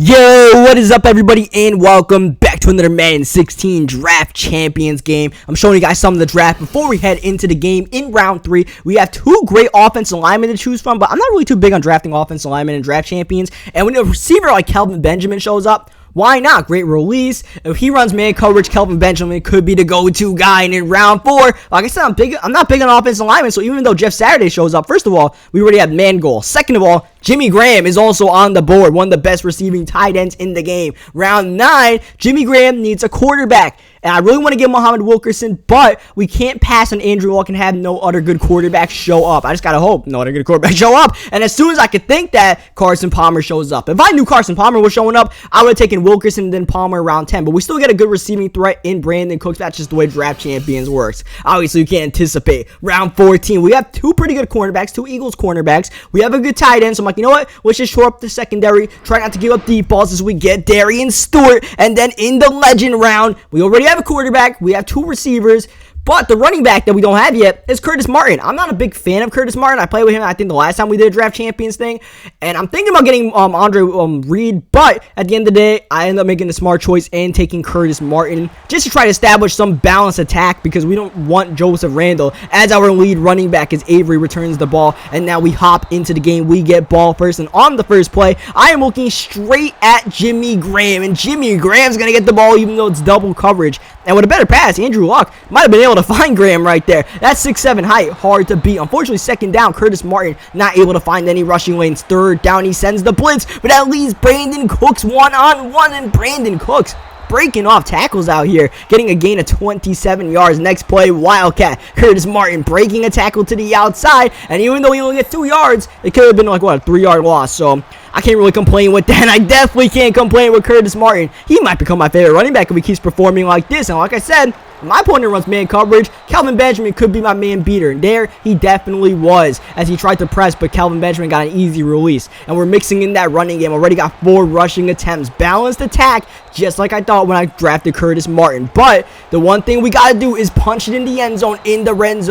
Yo, what is up everybody, and welcome back to another Madden 16 Draft Champions game. I'm showing you guys some of the draft before we head into the game. In round 3, we have two great offensive linemen to choose from, but I'm not really too big on drafting offensive linemen in Draft Champions. And when a receiver like Kelvin Benjamin shows up, why not? Great release. If he runs man coverage, Kelvin Benjamin could be the go-to guy. And in round 4, like I said, I'm not big on offensive linemen, so even though Jeff Saturday shows up, first of all, we already have Mangold. Second of all, Jimmy Graham is also on the board, one of the best receiving tight ends in the game. Round 9, Jimmy Graham needs a quarterback. And I really want to get Muhammad Wilkerson, but we can't pass on Andrew Luck and have no other good quarterback show up. I just got to hope no other good quarterback show up. And as soon as I could think that, Carson Palmer shows up. If I knew Carson Palmer was showing up, I would have taken Wilkerson and then Palmer around 10. But we still get a good receiving threat in Brandon Cooks. That's just the way Draft Champions works. Obviously, you can't anticipate. Round 14, we have two pretty good cornerbacks, two Eagles cornerbacks. We have a good tight end, so I'm like, you know what? Let's just shore up the secondary. Try not to give up deep balls as we get Darian Stewart. And then in the legend round, we already have a quarterback. We have two receivers. But the running back that we don't have yet is Curtis Martin. I'm not a big fan of Curtis Martin. I played with him, I think, the last time we did a Draft Champions thing. And I'm thinking about getting Andre Reed. But at the end of the day, I ended up making the smart choice and taking Curtis Martin just to try to establish some balanced attack because we don't want Joseph Randle as our lead running back as Avery returns the ball. And now we hop into the game. We get ball first. And on the first play, I am looking straight at Jimmy Graham. And Jimmy Graham's going to get the ball even though it's double coverage. And with a better pass, Andrew Luck might have been able to find Graham right there. That's 6'7" height, hard to beat. Unfortunately, second down, Curtis Martin not able to find any rushing lanes. Third down, he sends the blitz, but that leaves Brandon Cooks one-on-one, and Brandon Cooks breaking off tackles out here, getting a gain of 27 yards. Next play, Wildcat. Curtis Martin breaking a tackle to the outside, and even though he only get 2 yards, it could have been like, what, a 3-yard loss, so I can't really complain with that. I definitely can't complain with Curtis Martin. He might become my favorite running back if he keeps performing like this. And like I said, my opponent runs man coverage. Kelvin Benjamin could be my man beater. And there, he definitely was as he tried to press, but Kelvin Benjamin got an easy release. And we're mixing in that running game. Already got 4 rushing attempts. Balanced attack, just like I thought when I drafted Curtis Martin. But the one thing we got to do is punch it in the end zone, in the red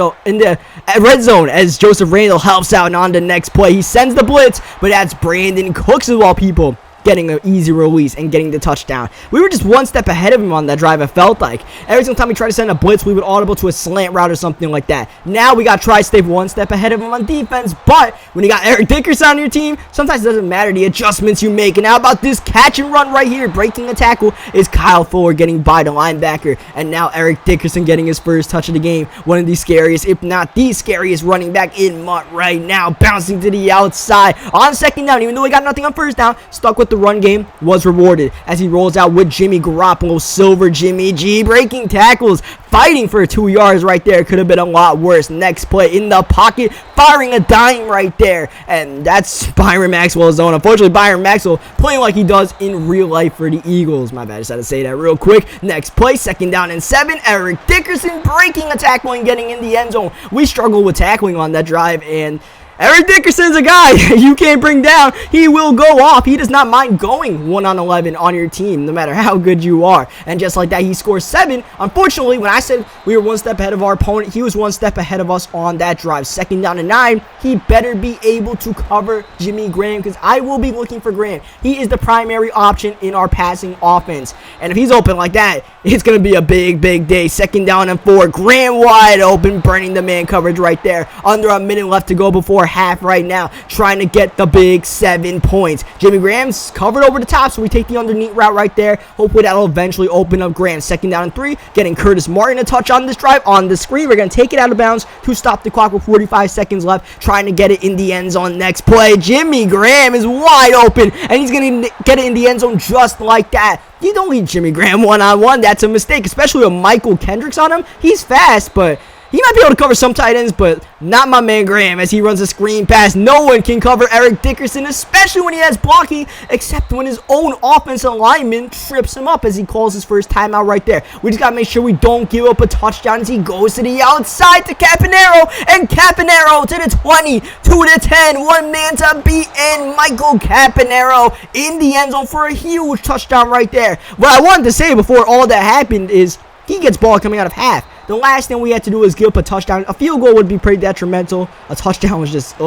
zone, as Joseph Randle helps out. And on the next play, he sends the blitz, but that's Brandon Cooks of all people getting an easy release and getting the touchdown. We were just one step ahead of him on that drive, it felt like. Every single time we tried to send a blitz, we would audible to a slant route or something like that. Now we got to try to stay one step ahead of him on defense, but when you got Eric Dickerson on your team, sometimes it doesn't matter the adjustments you make. And how about this catch and run right here? Breaking a tackle is Kyle Fuller getting by the linebacker, and now Eric Dickerson getting his first touch of the game. One of the scariest, if not the scariest running back in MUT right now, bouncing to the outside on second down. Even though he got nothing on first down, stuck with the run game, was rewarded as he rolls out with Jimmy Garoppolo. Silver Jimmy G breaking tackles, fighting for 2 yards right there. Could have been a lot worse. Next play in the pocket, firing a dime right there, and that's Byron Maxwell's zone. Unfortunately, Byron Maxwell playing like he does in real life for the Eagles. My bad, I just had to say that real quick. Next play, second down and 7. Eric Dickerson breaking a tackle and getting in the end zone. We struggled with tackling on that drive, and Eric Dickerson's a guy you can't bring down. He will go off. He does not mind going 1-on-11 on your team, no matter how good you are. And just like that, he scores 7. Unfortunately, when I said we were one step ahead of our opponent, he was one step ahead of us on that drive. Second down and 9. He better be able to cover Jimmy Graham because I will be looking for Graham. He is the primary option in our passing offense. And if he's open like that, it's going to be a big, big day. Second down and 4. Graham wide open, burning the man coverage right there. Under a minute left to go before half right now, trying to get the big 7 points. Jimmy Graham's covered over the top, so we take the underneath route right there. Hopefully that'll eventually open up Graham. Second down and 3, getting Curtis Martin a touch on this drive. On the screen, we're going to take it out of bounds to stop the clock with 45 seconds left, trying to get it in the end zone. Next play, Jimmy Graham is wide open, and he's going to get it in the end zone just like that. You don't leave Jimmy Graham one-on-one. That's a mistake, especially with Michael Kendricks on him. He's fast, but he might be able to cover some tight ends, but not my man Graham as he runs a screen pass. No one can cover Eric Dickerson, especially when he has blocking, except when his own offensive lineman trips him up as he calls his first timeout right there. We just got to make sure we don't give up a touchdown as he goes to the outside to Caponero, and Caponero to the 20, to the 10. One man to beat in Michael Caponero in the end zone for a huge touchdown right there. What I wanted to say before all that happened is he gets ball coming out of half. The last thing we had to do was give up a touchdown. A field goal would be pretty detrimental. A touchdown was just,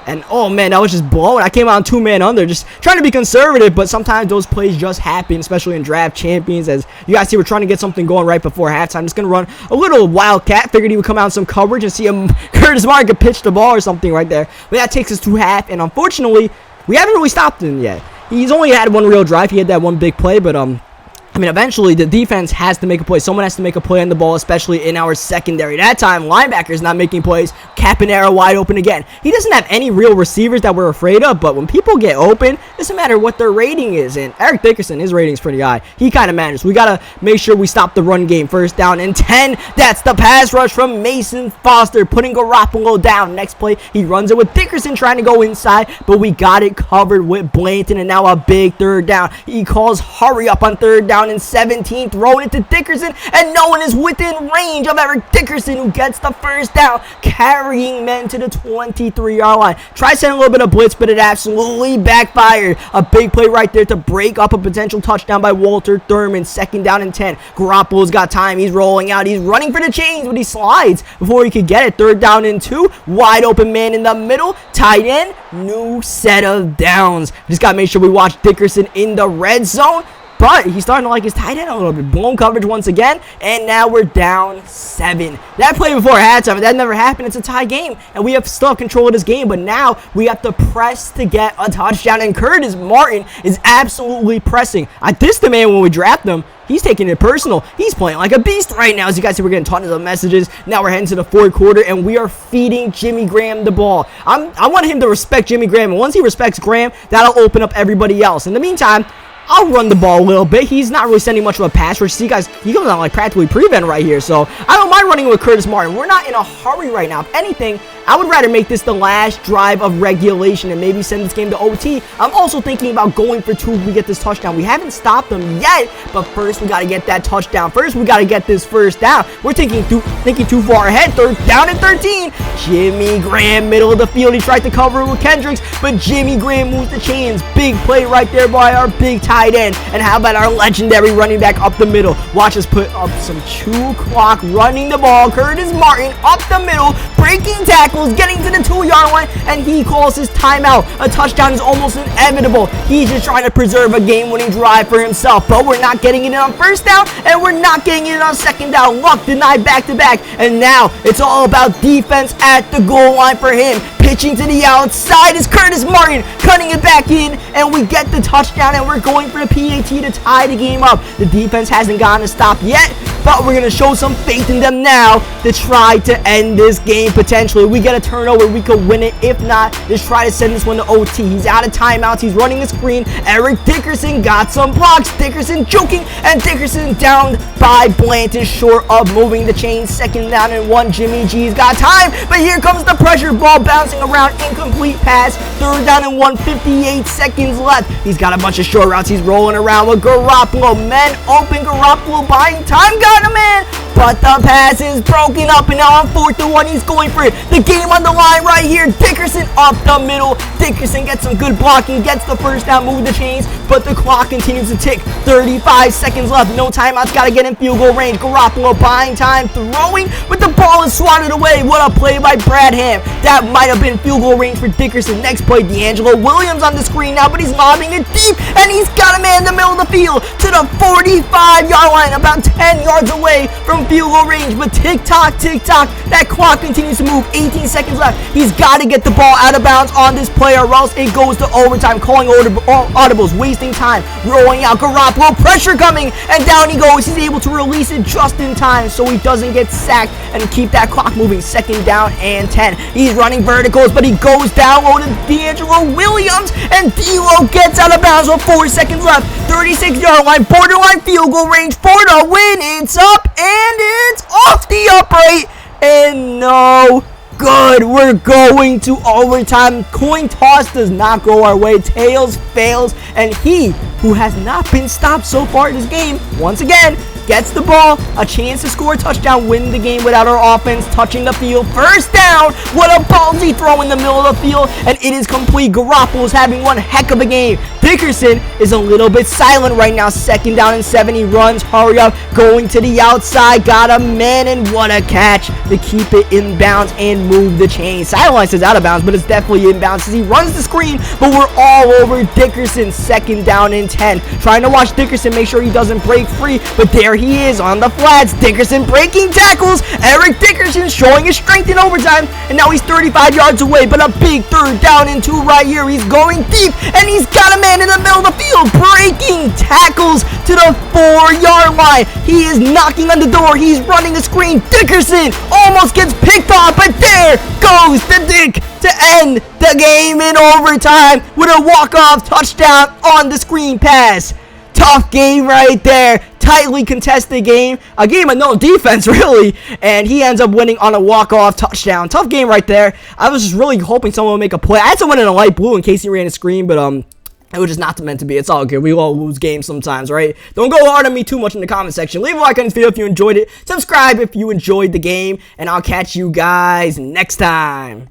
And oh man, that was just blowing. I came out on 2-man under, just trying to be conservative, but sometimes those plays just happen, especially in draft champions. As you guys see, we're trying to get something going right before halftime. Just gonna run a little wildcat. Figured he would come out in some coverage and see him Curtis Martin could pitch the ball or something right there. But that takes us to half, and unfortunately, we haven't really stopped him yet. He's only had one real drive. He had that one big play, but I mean, eventually, the defense has to make a play. Someone has to make a play on the ball, especially in our secondary. That time, linebackers not making plays. Caponera wide open again. He doesn't have any real receivers that we're afraid of, but when people get open, it doesn't matter what their rating is. And Eric Dickerson, his rating is pretty high. He kind of manages. We got to make sure we stop the run game. First down and 10. That's the pass rush from Mason Foster, putting Garoppolo down. Next play, he runs it with Dickerson trying to go inside, but we got it covered with Blanton, and now a big third down. He calls hurry up on third down and 17, throwing it to Dickerson, and no one is within range of Eric Dickerson, who gets the first down, carrying men to the 23-yard line. Try sending a little bit of blitz, but it absolutely backfired. A big play right there to break up a potential touchdown by Walter Thurman. Second down and 10. Garoppolo's got time. He's rolling out. He's running for the chains, but he slides before he could get it. Third down and 2. Wide open man in the middle. Tight end. New set of downs. Just got to make sure we watch Dickerson in the red zone. But he's starting to like his tight end a little bit. Blown coverage once again, and now we're down 7. That play before halftime, that never happened. It's a tie game, and we have still control of this game. But now we have to press to get a touchdown, and Curtis Martin is absolutely pressing. I dissed the man when we drafted him. He's taking it personal. He's playing like a beast right now. As you guys see, we're getting tons of messages. Now we're heading to the fourth quarter, and we are feeding Jimmy Graham the ball. I want him to respect Jimmy Graham, and once he respects Graham, that'll open up everybody else. In the meantime, I'll run the ball a little bit. He's not really sending much of a pass rush. See, guys, he goes on like practically prevent right here. So I don't mind running with Curtis Martin. We're not in a hurry right now. If anything, I would rather make this the last drive of regulation and maybe send this game to OT. I'm also thinking about going for 2 if we get this touchdown. We haven't stopped them yet, but first we got to get that touchdown. First, we got to get this first down. We're thinking too far ahead. Third down and 13. Jimmy Graham, middle of the field. He tried to cover it with Kendricks, but Jimmy Graham moves the chains. Big play right there by our big tight end. And how about our legendary running back up the middle? Watch us put up some chew clock running the ball. Curtis Martin up the middle, breaking tackles, getting to the 2-yard line, and he calls his timeout. A touchdown is almost inevitable. He's just trying to preserve a game-winning drive for himself, but we're not getting it on first down, and we're not getting it on second down. Luck denied back-to-back, and now it's all about defense at the goal line for him. Pitching to the outside is Curtis Martin, cutting it back in, and we get the touchdown, and we're going for the PAT to tie the game up. The defense hasn't gotten a stop yet, but we're going to show some faith in them now to try to end this game potentially. We get a turnover, we could win it. If not, just try to send this one to OT. He's out of timeouts. He's running the screen. Eric Dickerson got some blocks. Dickerson joking, and Dickerson down by Blanton, short of moving the chains. Second down and 1. Jimmy G's got time, but here comes the pressure. Ball bouncing around, incomplete pass. Third down and 1, 58 seconds left. He's got a bunch of short routes. He's rolling around with Garoppolo. Men open. Garoppolo buying time. Got him in, but the pass is broken up, and now on 4th and 1, he's going for it. The game on the line right here. Dickerson up the middle. Dickerson gets some good blocking, gets the first down, move the chains, but the clock continues to tick. 35 seconds left. No timeouts. Got to get in field goal range. Garoppolo buying time, throwing, but the ball is swatted away. What a play by Bradham. That might have been field goal range for Dickerson. Next play, D'Angelo Williams on the screen now, but he's lobbing it deep, and he's got a man in the middle of the field to the 45-yard line, about 10 yards away from field goal range. But tick-tock, that clock continues to move. 18 seconds left. He's got to get the ball out of bounds on this play, or else it goes to overtime. Calling audibles, wasting time, rolling out. Garoppolo, pressure coming, and down he goes. He's able to release it just in time so he doesn't get sacked and keep that clock moving. Second down and 10. He's running verticals, but he goes down low to D'Angelo Williams, and D'Lo gets out of bounds with 4 seconds left. 36-yard line, borderline field goal range for the win. It's up, and it's off the upright, and no good. We're going to overtime. Coin toss does not go our way. Tails fails, and he, who has not been stopped so far in this game, once again gets the ball, a chance to score a touchdown, win the game without our offense touching the field. First down. What a ballsy throw in the middle of the field, and it is complete. Garoppolo is having one heck of a game. Dickerson is a little bit silent right now. Second down and 7. He runs, hurry up, going to the outside, got a man, and what a catch to keep it in bounds and move the chain. Sideline says out of bounds, but it's definitely inbounds as he runs the screen, but we're all over Dickerson. Second down and 10. Trying to watch Dickerson, make sure he doesn't break free, but there he is on the flats. Dickerson breaking tackles. Eric Dickerson showing his strength in overtime, and now he's 35 yards away, but a big third down and 2 right here. He's going deep, and he's got a man in the middle of the field, breaking tackles to the 4-yard line. He is knocking on the door. He's running a screen. Dickerson almost gets picked off, but there goes the Dick to end the game in overtime with a walk-off touchdown on the screen pass. Tough game right there. Tightly contested game. A game of no defense, really. And he ends up winning on a walk-off touchdown. Tough game right there. I was just really hoping someone would make a play. I had someone in a light blue in case he ran a screen, but it was just not meant to be. It's all good. We all lose games sometimes, right? Don't go hard on me too much in the comment section. Leave a like on this video if you enjoyed it. Subscribe if you enjoyed the game. And I'll catch you guys next time.